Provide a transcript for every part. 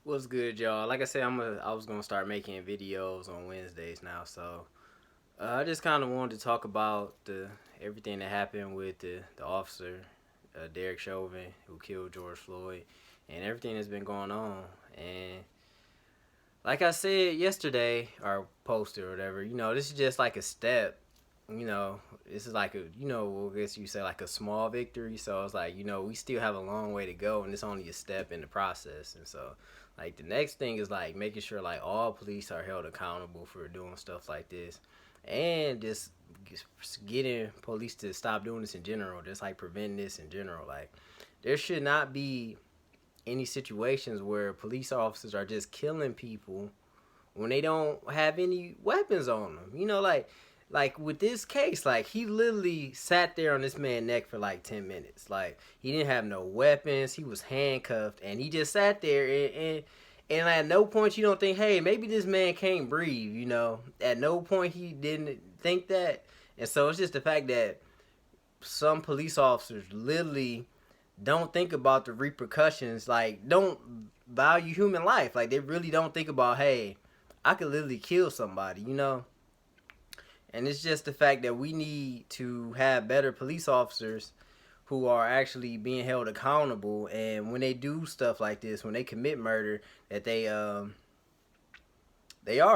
What's good, y'all? Like I said, I was gonna start making videos on Wednesdays now, so I just kind of wanted to talk about the everything that happened with the officer, Derek Chauvin, who killed George Floyd, and everything that's been going on. And like I said yesterday, or posted or whatever, this is just like a step. This is like I guess you say like a small victory. So it's like, we still have a long way to go, and it's only a step in the process. And so, like, the next thing is like making sure like all police are held accountable for doing stuff like this, and just getting police to stop doing this in general. Just like preventing this in general. Like, there should not be any situations where police officers are just killing people when they don't have any weapons on them. Like with this case, like he literally sat there on this man's neck for like 10 minutes. Like he didn't have no weapons. He was handcuffed and he just sat there and at no point you don't think, hey, maybe this man can't breathe, At no point he didn't think that. And so it's just the fact that some police officers literally don't think about the repercussions, like don't value human life. Like they really don't think about, hey, I could literally kill somebody. And it's just the fact that we need to have better police officers who are actually being held accountable, and when they do stuff like this, when they commit murder, that they are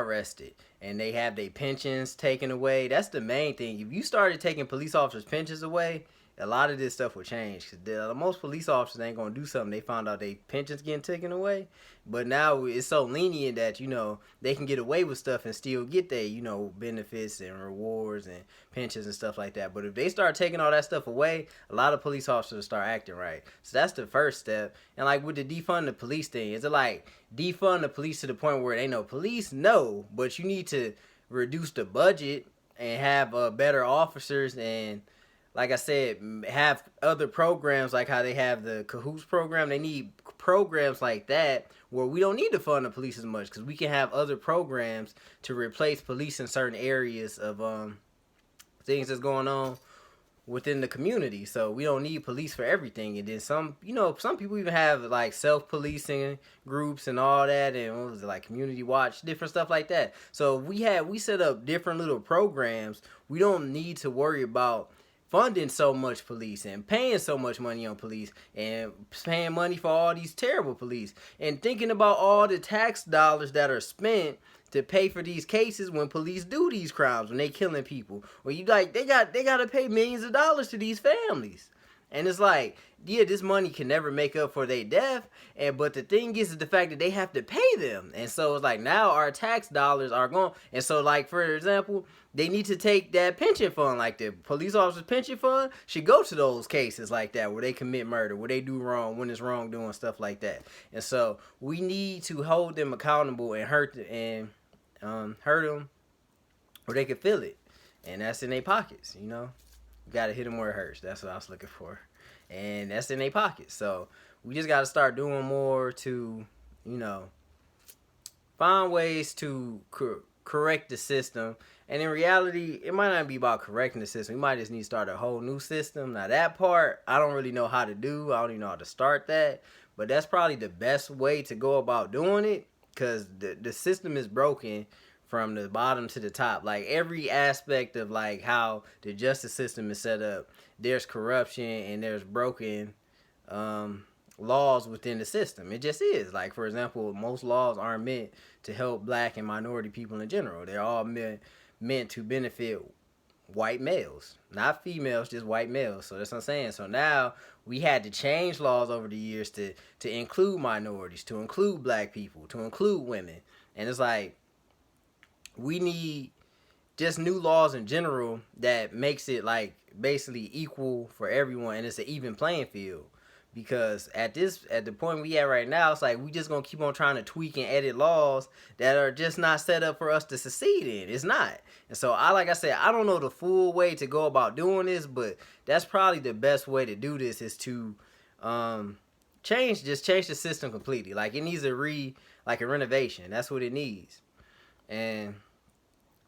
arrested and they have their pensions taken away. That's the main thing. If you started taking police officers' pensions away, a lot of this stuff would change. Because most police officers ain't gonna do something. They found out their pensions getting taken away, but now it's so lenient that they can get away with stuff and still get their benefits and rewards and pensions and stuff like that. But if they start taking all that stuff away, a lot of police officers start acting right. So that's the first step. And like with the defund the police thing, is it like defund the police to the point where they know police? No, but you need to reduce the budget and have better officers, and like I said, have other programs like how they have the Cahoots program. They need programs like that where we don't need to fund the police as much, because we can have other programs to replace police in certain areas of things that's going on within the community. So we don't need police for everything. And then some people even have like self-policing groups and all that, and what was it, like community watch, different stuff like that. So we set up different little programs. We don't need to worry about funding so much police and paying so much money on police and paying money for all these terrible police and thinking about all the tax dollars that are spent to pay for these cases when police do these crimes, when they killing people. Well, they got to pay millions of dollars to these families. And it's like, yeah, this money can never make up for their death, but the thing is the fact that they have to pay them. And so it's like now our tax dollars are gone. And so, like, for example, they need to take that pension fund, like the police officers pension fund should go to those cases like that where they commit murder, where they do wrong, when it's wrong, doing stuff like that. And so we need to hold them accountable and hurt them where they can feel it, and that's in their pockets. You gotta hit them where it hurts. That's what I was looking for, and that's in their pockets. So we just gotta start doing more to, find ways to correct the system. And in reality, it might not be about correcting the system. We might just need to start a whole new system. Now that part, I don't really know how to do. I don't even know how to start that. But that's probably the best way to go about doing it, because the system is broken from the bottom to the top. Like every aspect of like how the justice system is set up, there's corruption and there's broken laws within the system. It just is. Like, for example, most laws aren't meant to help black and minority people in general. They're all meant to benefit white males, not females, just white males. So that's what I'm saying. So now we had to change laws over the years to include minorities, to include black people, to include women. And it's like, we need just new laws in general that makes it like basically equal for everyone, and it's an even playing field. Because at the point we at right now, it's like we just gonna keep on trying to tweak and edit laws that are just not set up for us to succeed in. It's not. And so like I said, I don't know the full way to go about doing this, but that's probably the best way to do this, is to change the system completely. Like it needs a renovation. That's what it needs. And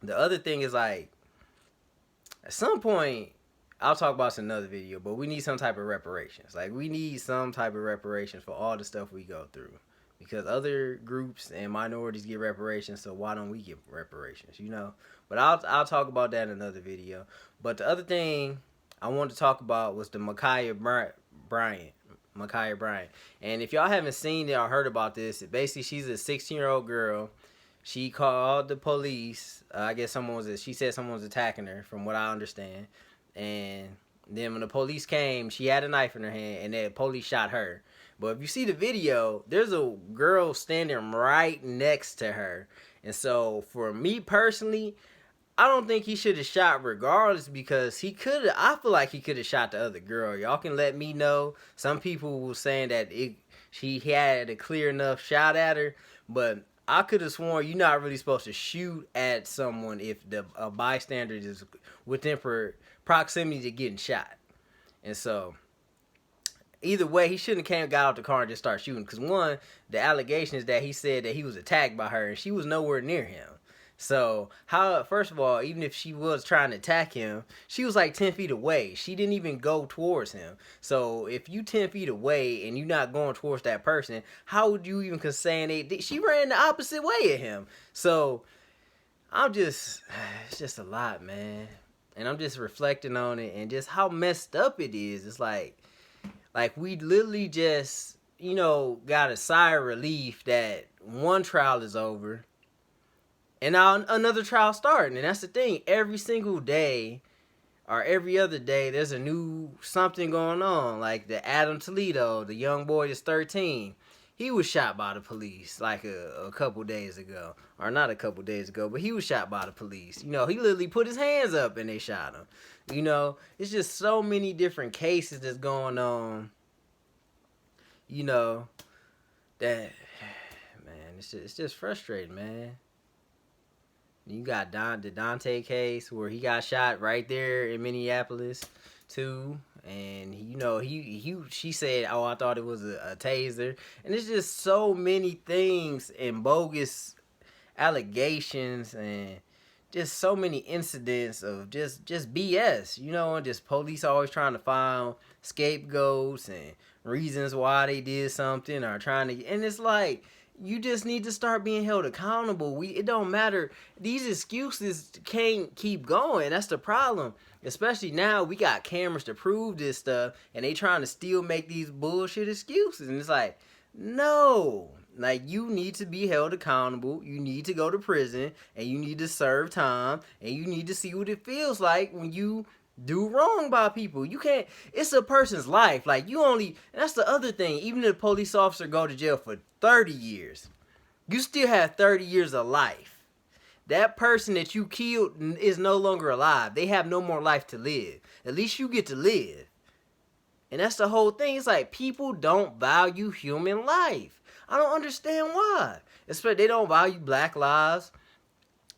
the other thing is, like, at some point, I'll talk about this in another video, but we need some type of reparations. Like, we need some type of reparations for all the stuff we go through. because other groups and minorities get reparations, so why don't we get reparations, you know? But I'll talk about that in another video. But the other thing I wanted to talk about was the Bryant. Ma'Khia Bryant. And if y'all haven't seen it or heard about this, basically she's a 16-year-old girl. She called the police. I guess she said someone was attacking her, from what I understand. And then when the police came, she had a knife in her hand, and the police shot her. But if you see the video, there's a girl standing right next to her. And so for me personally, I don't think he should have shot regardless, because I feel like he could have shot the other girl. Y'all can let me know. Some people were saying that he had a clear enough shot at her, but I could have sworn you're not really supposed to shoot at someone if a bystander is within proximity to getting shot. And so either way, he shouldn't have got out the car and just start shooting. Because one, the allegation is that he said that he was attacked by her and she was nowhere near him. So, first of all, even if she was trying to attack him, she was like 10 feet away. She didn't even go towards him. So, if you 10 feet away and you're not going towards that person, how would you even say she ran the opposite way of him? So, it's just a lot, man. And I'm just reflecting on it and just how messed up it is. It's like we literally just, got a sigh of relief that one trial is over. And now another trial starting. And that's the thing. Every single day or every other day, there's a new something going on. Like the Adam Toledo, the young boy that's 13. He was shot by the police like a couple days ago. Or not a couple days ago, but he was shot by the police. He literally put his hands up and they shot him. It's just so many different cases that's going on. That, man, it's just frustrating, man. You got the Dante case where he got shot right there in Minneapolis too, and she said, "Oh, I thought it was a taser," and it's just so many things and bogus allegations and just so many incidents of just BS, and just police always trying to find scapegoats and reasons why they did something or and it's like, you just need to start being held accountable. It don't matter. These excuses can't keep going. That's the problem. Especially now, we got cameras to prove this stuff, and they trying to still make these bullshit excuses. And it's like, no. Like, you need to be held accountable. You need to go to prison, and you need to serve time, and you need to see what it feels like when you do wrong by people. You can't, it's a person's life. Like, and that's the other thing. Even if a police officer go to jail for 30 years, you still have 30 years of life. That person that you killed is no longer alive. They have no more life to live. At least you get to live. And that's the whole thing. It's like, people don't value human life. I don't understand why. Especially, they don't value black lives.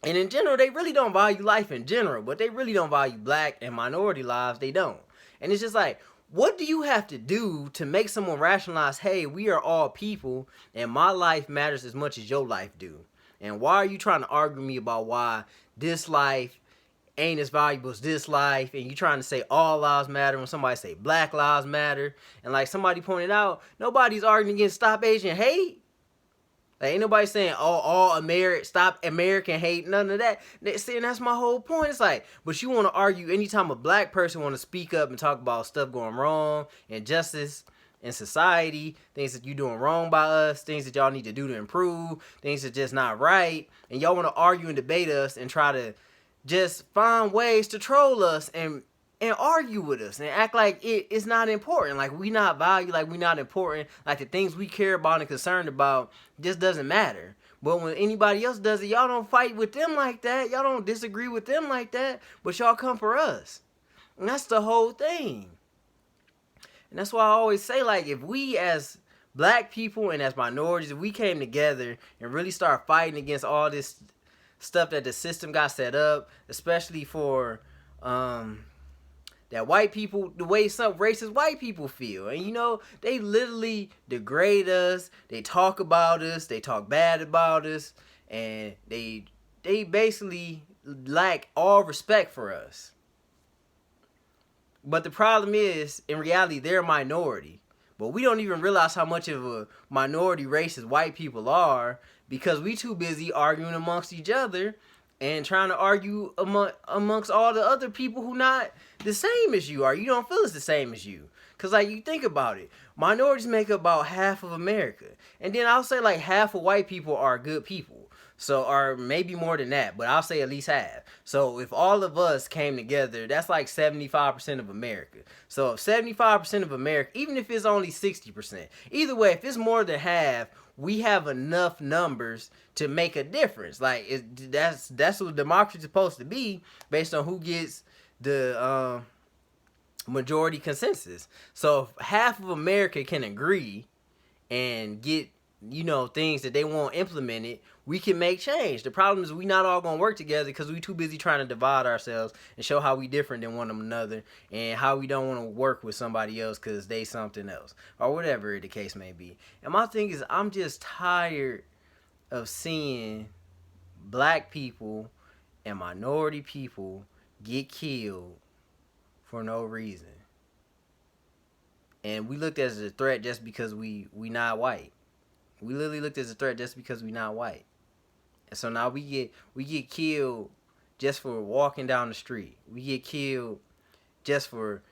And in general, they really don't value life in general, but they really don't value black and minority lives. They don't. And it's just like, what do you have to do to make someone rationalize, hey, we are all people and my life matters as much as your life do? And why are you trying to argue with me about why this life ain't as valuable as this life? And you trying to say all lives matter when somebody say black lives matter. And like somebody pointed out, nobody's arguing against stop Asian hate. Like, ain't nobody saying, stop American hate, none of that. See, and that's my whole point. It's like, but you want to argue anytime a black person want to speak up and talk about stuff going wrong, injustice in society, things that you doing wrong by us, things that y'all need to do to improve, things that just not right, and y'all want to argue and debate us and try to just find ways to troll us and argue with us and act like it's not important. Like, we not valued, like we not important, like the things we care about and concerned about just doesn't matter. But when anybody else does it, y'all don't fight with them like that. Y'all don't disagree with them like that, but y'all come for us. And that's the whole thing. And that's why I always say, like, if we as black people and as minorities, if we came together and really start fighting against all this stuff that the system got set up, especially for that white people, the way some racist white people feel. And they literally degrade us, they talk about us, they talk bad about us, and they basically lack all respect for us. But the problem is, in reality, they're a minority. But we don't even realize how much of a minority race as white people are because we too busy arguing amongst each other and trying to argue amongst all the other people who not the same as you, or you don't feel it's the same as you. Cause like you think about it, minorities make up about half of America, and then I'll say like half of white people are good people. So, or maybe more than that, but I'll say at least half. So, if all of us came together, that's like 75% of America. So, if 75% of America, even if it's only 60%, either way, if it's more than half, we have enough numbers to make a difference. Like, that's what democracy is supposed to be, based on who gets the majority consensus. So, if half of America can agree and get things that they want implemented, we can make change. The problem is we not all gonna work together because we too busy trying to divide ourselves and show how we different than one another and how we don't want to work with somebody else because they something else or whatever the case may be. And my thing is, I'm just tired of seeing black people and minority people get killed for no reason. And we looked at it as a threat just because we not white. We literally looked at it as a threat just because we not white. And so now we get killed just for walking down the street. We get killed just for,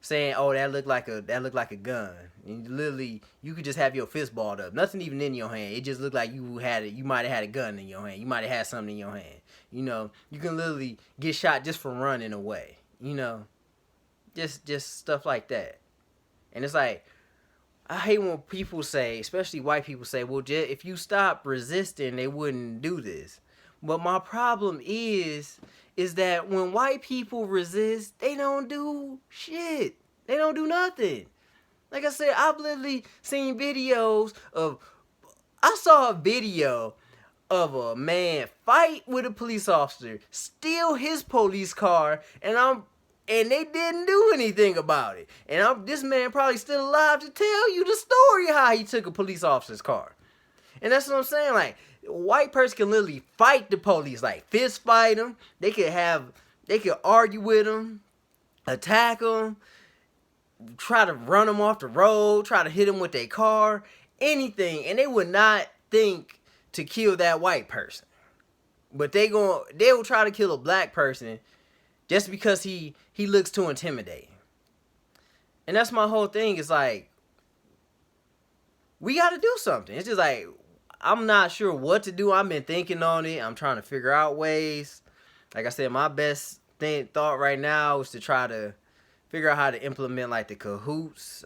saying, "Oh, that looked like a gun." And literally, you could just have your fist balled up, nothing even in your hand. It just looked like you might have had a gun in your hand. You might have had something in your hand. You can literally get shot just for running away. Just stuff like that. And it's like, I hate when people say, especially white people say, well, if you stop resisting, they wouldn't do this. But my problem is that when white people resist, they don't do shit. They don't do nothing. Like I said, I've literally seen videos I saw a video of a man fight with a police officer, steal his police car, and they didn't do anything about it. And this man probably still alive to tell you the story of how he took a police officer's car. And that's what I'm saying. Like, a white person can literally fight the police, like fist fight them. They could argue with them, attack them, try to run them off the road, try to hit them with their car, anything. And they would not think to kill that white person. But they will try to kill a black person just because he looks too intimidating. And that's my whole thing. It's like, we got to do something. It's just like, I'm not sure what to do. I've been thinking on it. I'm trying to figure out ways. Like I said, my best thought right now is to try to figure out how to implement like the Cahoots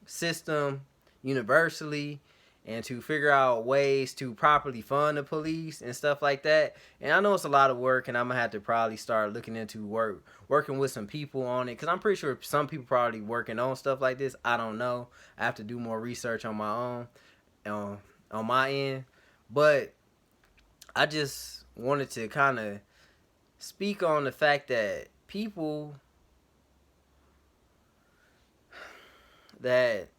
system universally, and to figure out ways to properly fund the police and stuff like that. And I know it's a lot of work, and I'm going to have to probably start looking into working with some people on it, because I'm pretty sure some people probably working on stuff like this. I don't know. I have to do more research on my own, on my end. But I just wanted to kind of speak on the fact that people that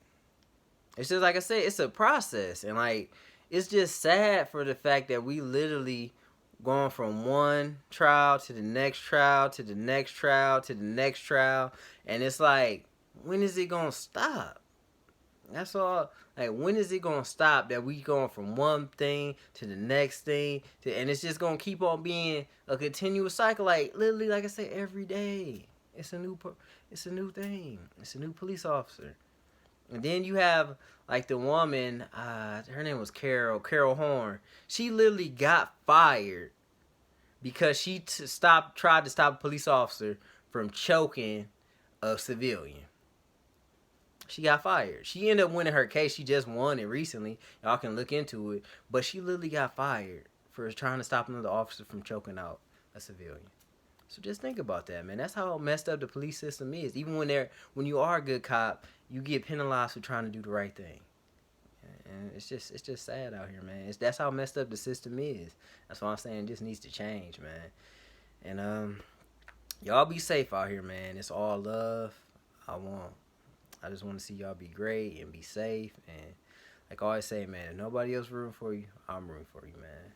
it's just like I said, it's a process. And like, it's just sad for the fact that we literally going from one trial to the next trial to the next trial to the next trial. And it's like, when is it going to stop? That's all. Like, when is it going to stop that we going from one thing to the next thing? And it's just going to keep on being a continuous cycle. Like, literally, like I said, every day. It's a new thing. It's a new police officer. And then you have, like, the woman, her name was Carol Horn. She literally got fired because she tried to stop a police officer from choking a civilian. She got fired. She ended up winning her case. She just won it recently. Y'all can look into it. But she literally got fired for trying to stop another officer from choking out a civilian. So just think about that, man. That's how messed up the police system is. Even when you are a good cop, you get penalized for trying to do the right thing. And it's just sad out here, man. That's how messed up the system is. That's why I'm saying it just needs to change, man. And y'all be safe out here, man. It's all love. I just want to see y'all be great and be safe. And like I always say, man, if nobody else rooting for you, I'm rooting for you, man.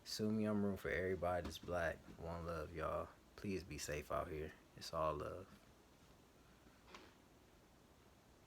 Sue me, I'm rooting for everybody that's black. One love, y'all. Please be safe out here. It's all love.